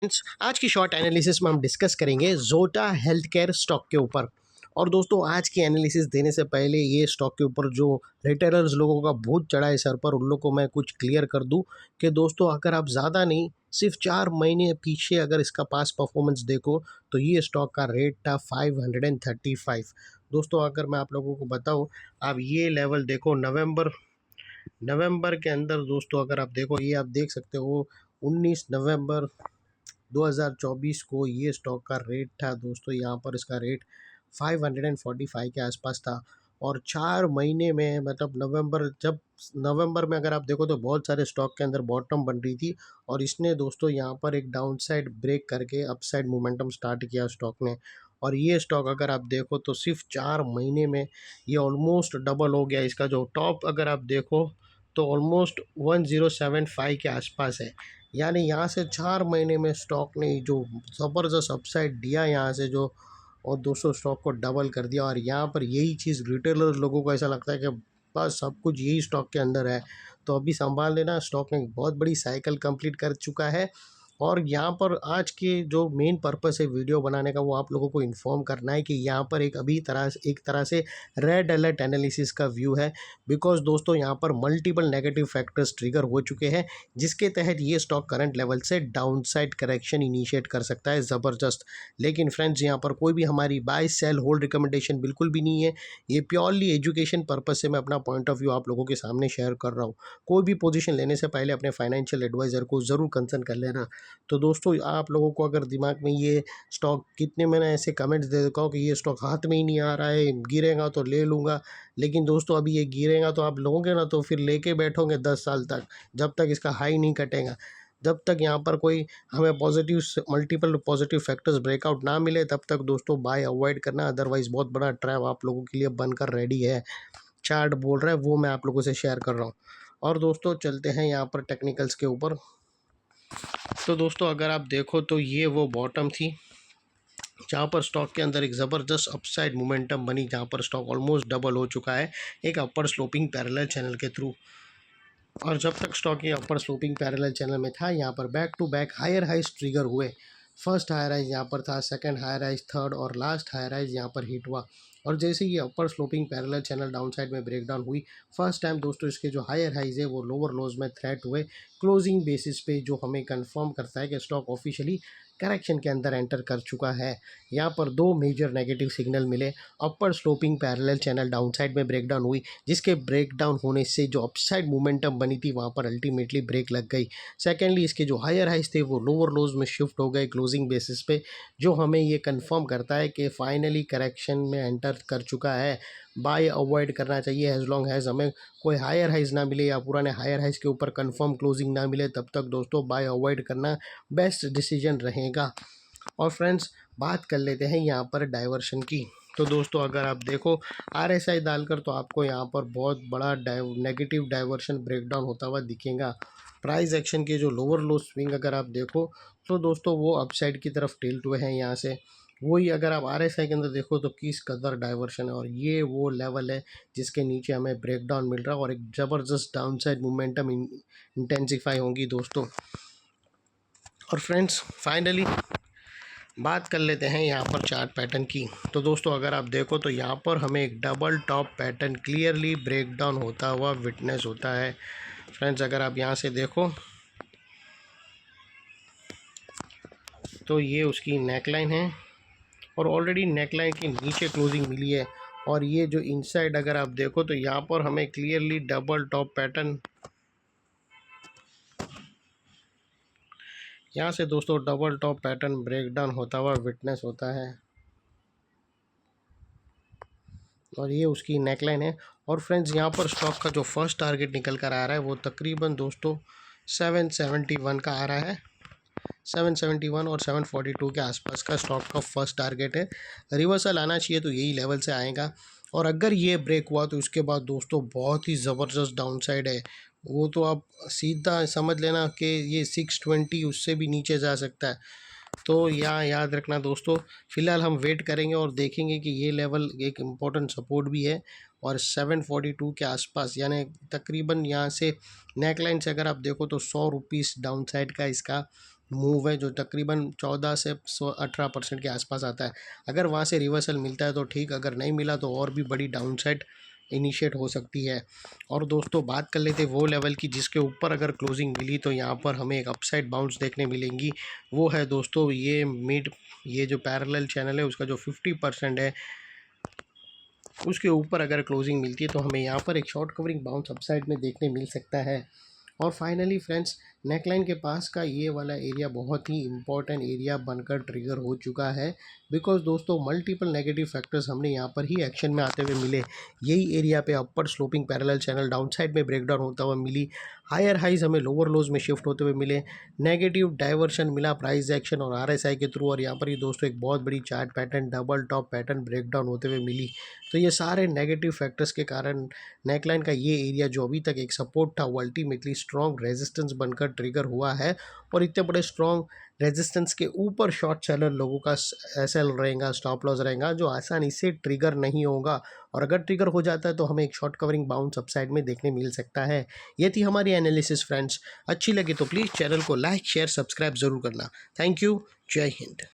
आज की short analysis में हम डिस्कस करेंगे जोटा हेल्थ केयर स्टॉक के ऊपर। और दोस्तों आज की एनालिसिस देने से पहले ये स्टॉक के ऊपर जो रिटेलर्स लोगों का भूत चढ़ा है सर पर, उन लोगों को मैं कुछ क्लियर कर दूं कि दोस्तों अगर आप ज़्यादा नहीं सिर्फ 4 महीने पीछे अगर इसका पास परफॉर्मेंस देखो तो ये स्टॉक का रेट था 535। दोस्तों अगर मैं आप लोगों को बताऊं, आप ये लेवल देखो नवंबर नवंबर के अंदर। दोस्तों अगर आप देखो, ये आप देख सकते हो 19 नवंबर 2024 को ये स्टॉक का रेट था दोस्तों, यहाँ पर इसका रेट 545 के आसपास था। और 4 महीने में मतलब नवंबर में अगर आप देखो तो बहुत सारे स्टॉक के अंदर बॉटम बन रही थी, और इसने दोस्तों यहाँ पर एक डाउन साइड ब्रेक करके अपसाइड मोमेंटम स्टार्ट किया स्टॉक ने। और ये स्टॉक अगर आप देखो तो सिर्फ 4 महीने में ये ऑलमोस्ट डबल हो गया। इसका जो टॉप अगर आप देखो तो ऑलमोस्ट 1075 के आसपास है। यानी यहाँ से 4 महीने में स्टॉक ने जो ज़बरदस्त अपसाइड दिया यहाँ से जो, और 200 स्टॉक को डबल कर दिया। और यहाँ पर यही चीज़ रिटेलर लोगों को ऐसा लगता है कि बस सब कुछ यही स्टॉक के अंदर है, तो अभी संभाल लेना। स्टॉक ने बहुत बड़ी साइकिल कंप्लीट कर चुका है। और यहाँ पर आज के जो मेन पर्पस है वीडियो बनाने का, वो आप लोगों को इन्फॉर्म करना है कि यहाँ पर एक तरह से रेड अलर्ट एनालिसिस का व्यू है। बिकॉज दोस्तों यहाँ पर मल्टीपल नेगेटिव फैक्टर्स ट्रिगर हो चुके हैं, जिसके तहत ये स्टॉक करंट लेवल से डाउनसाइड करेक्शन इनिशिएट कर सकता है ज़बरदस्त। लेकिन फ्रेंड्स यहाँ पर कोई भी हमारी बाय सेल होल्ड रिकमेंडेशन बिल्कुल भी नहीं है। ये प्योरली एजुकेशन पर्पस से मैं अपना पॉइंट ऑफ व्यू आप लोगों के सामने शेयर कर रहा हूँ। कोई भी पोजीशन लेने से पहले अपने फाइनेंशियल एडवाइज़र को ज़रूर कंसल्ट कर लेना। तो दोस्तों आप लोगों को अगर दिमाग में ये स्टॉक, कितने मैंने ऐसे कमेंट्स दे रखा हो कि ये स्टॉक हाथ में ही नहीं आ रहा है, गिरेगा तो ले लूँगा। लेकिन दोस्तों अभी ये गिरेगा तो आप लोगे ना, तो फिर लेके बैठोगे 10 साल तक, जब तक इसका हाई नहीं कटेगा। जब तक यहाँ पर कोई हमें मल्टीपल पॉजिटिव फैक्टर्स ब्रेकआउट ना मिले, तब तक दोस्तों बाय अवॉइड करना। अदरवाइज़ बहुत बड़ा ट्रैप आप लोगों के लिए बनकर रेडी है। चार्ट बोल रहा है वो मैं आप लोगों से शेयर कर रहा हूँ। और दोस्तों चलते हैं यहाँ पर टेक्निकल्स के ऊपर। तो दोस्तों अगर आप देखो तो ये वो बॉटम थी जहाँ पर स्टॉक के अंदर एक ज़बरदस्त अपसाइड मोमेंटम बनी, जहाँ पर स्टॉक ऑलमोस्ट डबल हो चुका है एक अपर स्लोपिंग पैरेलल चैनल के थ्रू। और जब तक स्टॉक ये अपर स्लोपिंग पैरेलल चैनल में था, यहाँ पर back to back higher highs trigger हुए। फर्स्ट हायर राइज यहाँ पर था, सेकंड हायर राइज, थर्ड और लास्ट हायर राइज यहाँ पर हिट हुआ। और जैसे ये upper sloping parallel channel down side में ब्रेकडाउन हुई, फर्स्ट टाइम दोस्तों इसके जो हायर हाइज है वो लोअर लोज में थ्रेट हुए क्लोजिंग बेसिस पे, जो हमें कंफर्म करता है कि स्टॉक ऑफिशियली करेक्शन के अंदर एंटर कर चुका है। यहाँ पर दो मेजर नेगेटिव सिग्नल मिले। Upper sloping parallel channel down side में ब्रेकडाउन हुई, जिसके ब्रेकडाउन होने से जो अपसाइड मोमेंटम बनी थी वहाँ पर अल्टीमेटली ब्रेक लग गई। सेकेंडली इसके जो हायर हाइज थे वो लोअर लोज में शिफ्ट हो गए क्लोजिंग बेसिस पे, जो हमें ये कंफर्म करता है कि फाइनली करेक्शन में एंटर कर चुका है। बाय अवॉइड करना चाहिए एज लॉन्ग हैज़ हमें कोई हायर हाइज ना मिले या पुराने हायर हाइज के ऊपर कंफर्म क्लोजिंग ना मिले, तब तक दोस्तों बाय अवॉइड करना बेस्ट डिसीजन रहेगा। और फ्रेंड्स बात कर लेते हैं यहाँ पर डाइवर्शन की। तो दोस्तों अगर आप देखो RSI डालकर, तो आपको यहाँ पर बहुत बड़ा नेगेटिव डाइवर्शन ब्रेकडाउन होता हुआ दिखेगा। प्राइस एक्शन के जो लोअर लो स्विंग अगर आप देखो तो दोस्तों वो अपसाइड की तरफ टिल्ट हुए हैं यहाँ से। वही अगर आप RSI के अंदर देखो तो किस कदर डाइवर्शन है, और ये वो लेवल है जिसके नीचे हमें ब्रेकडाउन मिल रहा है और एक ज़बरदस्त डाउनसाइड मोमेंटम इंटेंसिफाई होंगी दोस्तों। और फ्रेंड्स फाइनली बात कर लेते हैं यहाँ पर चार्ट पैटर्न की। तो दोस्तों अगर आप देखो तो यहाँ पर हमें एक double top pattern clearly breakdown होता हुआ विटनेस होता है। फ्रेंड्स अगर आप यहाँ से देखो तो ये उसकी नेकलाइन है, और ऑलरेडी नेकलाइन के नीचे क्लोजिंग मिली है। और ये जो इनसाइड अगर आप देखो तो यहाँ पर हमें क्लियरली डबल टॉप पैटर्न, यहाँ से दोस्तों डबल टॉप पैटर्न ब्रेकडाउन होता हुआ विटनेस होता है, और ये उसकी नेकलाइन है। और फ्रेंड्स यहाँ पर स्टॉक का जो फर्स्ट टारगेट निकल कर आ रहा है वो तकरीबन दोस्तों 771 का आ रहा है। 771 और 742 के आसपास का स्टॉक का फर्स्ट टारगेट है। रिवर्सल आना चाहिए तो यही लेवल से आएगा, और अगर ये ब्रेक हुआ तो उसके बाद दोस्तों बहुत ही ज़बरदस्त डाउनसाइड है। वो तो आप सीधा समझ लेना कि ये 620 उससे भी नीचे जा सकता है। तो यहाँ याद रखना दोस्तों, फ़िलहाल हम वेट करेंगे और देखेंगे कि ये लेवल एक इम्पोर्टेंट सपोर्ट भी है। और 742 के आसपास, यानी तकरीबन यहाँ से नेकलाइन से अगर आप देखो तो 100 रुपीज़ डाउन साइड का इसका मूव है जो तकरीबन 14 से 18% के आसपास आता है। अगर वहाँ से रिवर्सल मिलता है तो ठीक, अगर नहीं मिला तो और भी बड़ी डाउनसाइड इनिशिएट हो सकती है। और दोस्तों बात कर लेते वो लेवल की जिसके ऊपर अगर क्लोजिंग मिली तो यहाँ पर हमें एक अपसाइड बाउंस देखने मिलेंगी। वो है दोस्तों ये जो पैरेलल चैनल है उसका जो 50% है उसके ऊपर अगर क्लोजिंग मिलती है तो हमें यहाँ पर एक शॉर्ट कवरिंग बाउंस अपसाइड में देखने मिल सकता है। और फाइनली फ्रेंड्स, नेकलाइन के पास का ये वाला एरिया बहुत ही इंपॉर्टेंट एरिया बनकर ट्रिगर हो चुका है, बिकॉज दोस्तों मल्टीपल नेगेटिव फैक्टर्स हमने यहाँ पर ही एक्शन में आते हुए मिले। यही एरिया पे upper sloping parallel channel down side में ब्रेकडाउन होता हुआ मिली, हायर हाइज हमें लोअर लोज में शिफ्ट होते हुए मिले, नेगेटिव डाइवर्शन मिला प्राइस एक्शन और आरएसआई के थ्रू, और यहाँ पर ही दोस्तों एक बहुत बड़ी chart pattern double top pattern breakdown होते हुए मिली। तो ये सारे नेगेटिव फैक्टर्स के कारण नेकलाइन का ये एरिया जो अभी तक एक सपोर्ट था वो अल्टीमेटली स्ट्रॉन्ग रेजिस्टेंस बनकर ट्रिगर हुआ है। और इतने बड़े स्ट्रॉन्ग रेजिस्टेंस के ऊपर शॉर्ट सेलर लोगों का एसएल रहेगा, स्टॉप लॉस रहेगा, जो आसानी से ट्रिगर नहीं होगा। और अगर ट्रिगर हो जाता है तो हमें एक शॉर्ट कवरिंग बाउंस अपसाइड में देखने मिल सकता है। ये थी हमारी एनालिसिस फ्रेंड्स। अच्छी लगी तो प्लीज़ चैनल को लाइक शेयर सब्सक्राइब ज़रूर करना। Thank you. जय हिंद।